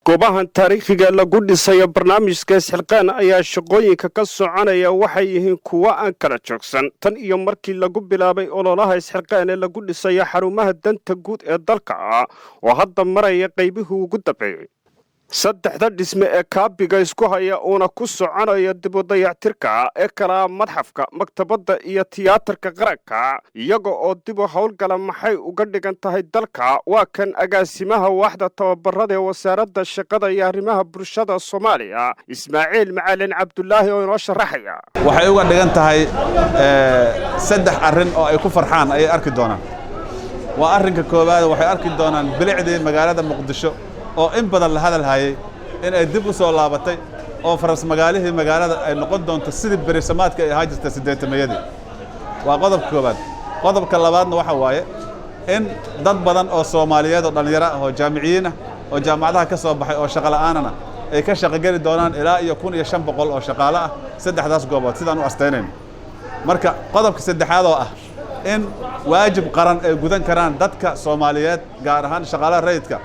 goobahan taariikhiga lagu dhisayo barnaamijka isxilqaan ayaa shaqooyinka ka soconaya waxay yihiin kuwo aan kala joogsan tan iyo markii lagu bilaabay ololaha isxilqaan ee lagu dhisayo xarumaha danta guud ee dalka oo hadda maraya qaybihii ugu dambeeyay saddexda dhisme ee kaabiga isku haya uuna ku soconaya dib u dayactirka ee kala madxafka maktabadda iyo tiyaatarka qaranka iyaga oo dib u howlgala maxay uga dhigan tahay dalka waa kan agaasimaha waaxda tababarada ee wasaaradda shaqada iyo arrimaha bulshada Soomaaliya Ismaaciil Macalin Cabdullaahi oo inoo sharaxaya waxay uga dhigan tahay saddex arrin oo ay ku farxaan ay arki doonaan waa arrinka koowaad waxay arki doonaan bilicda magaalada Muqdisho oo in badan la hadal hayay in ay dib u soo laabatay oo faras magaalihii magaalada ay noqon doonto sidii berisamaadka ay ahaa jirtay 80-meeyadii waa qodobka koowaad qodobka labaadna waxa waaye in dad badan oo Soomaaliyeed oo dhalinyaro ah oo jaamiciyiin ah oo jaamacadaha ka soo baxay oo shaqo la'aanana ay ka shaqo gali doonaan ilaa iyo 1500 oo shaqaale ah saddexdaas goobood sidaan u asteynayno marka qodobka saddexaad oo ah in waajib qaran ay gudan karaan dadka Soomaaliyeed gaar ahaan shaqaalaha rayidka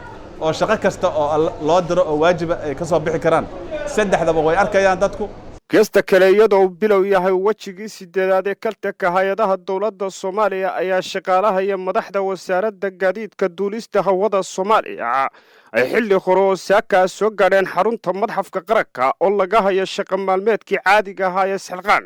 oo shaqo kasta oo loo diro oo waajiba ay ka soo bixi karaan saddexdaba way arkayaan dadku geesta kale iyadoo bilow yahay wajigii sideedaad ee kaltanka hay'adaha dawladda Soomaaliya ayaa shaqaalaha iyo madaxda wasaaradda gaadiidka duulista hawada Soomaaliya ay xilli hore oo saaka soo gaadheen xarunta madxafka qaranka oo laga hayo shaqo maalmeedkii caadiga ahaa ee isxilqaan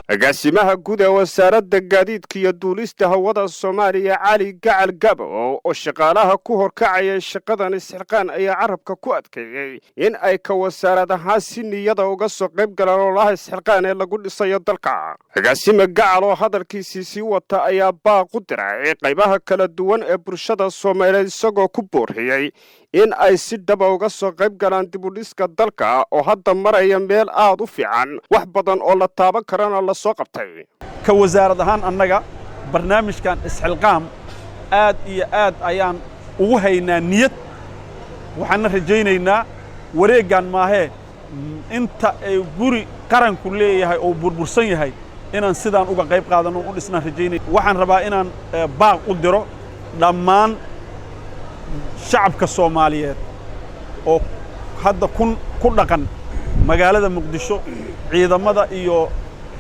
agaasimaha guud ee wasaaradda gaadiidka iyo duulista hawada Soomaaliya Cali Gacal Gabo oo shaqaalaha ku horkacaya shaqadan isxilqaan ayaa carabka ku adkeeyay in ay ka wasaarad ahaan si niyada uga soo qayb galaan ololaha isxilqaan ee lagu dhisayo dalka agaasima Gacal oo hadalkiisii sii wata ayaa baaq u diray qaybaha kala duwan ee bulshada Soomaaliyeed isagoo ku booriyay in ay si dhab uga soo qayb galaan dib u dhiska dalka oo hadda maraya meel aad u fiican wax badan oo la taaban karana la soo qabtay ka wasaarad ahaan annaga barnaamijkan isxilqaan aad iyo aad ayaan ugu haynaa niyad waxaan rajaynaynaa wareegan maahee inta ay guri qaranku leeyahay oo burbursan yahay inaan sidaan uga qayb qaadano u dhisnaan rajaynay waxaan rabaa inaan baaq u diro dhammaan shacabka Soomaaliyeed oo hadda ku dhaqan magaalada Muqdisho ciidamada iyo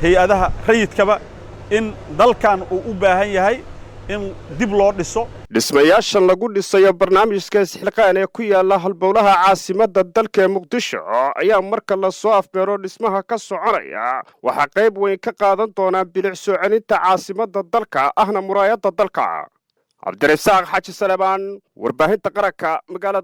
hay'adaha rayidkaba in dalkan uu u baahan yahay in dib loo dhiso dhismayaashan lagu dhisayo barnaamijka isxilqaan ee ku yaala halbowlaha caasimadda dalka Muqdisho ayaa marka la soo afbeero dhismaha ka soconaya waxa qayb weyn ka qaadan doona bilic soo celinta caasimadda dalka ahna muraayadda dalka عبد الرزاق حاج سليمان ورباهنت قركة مقالة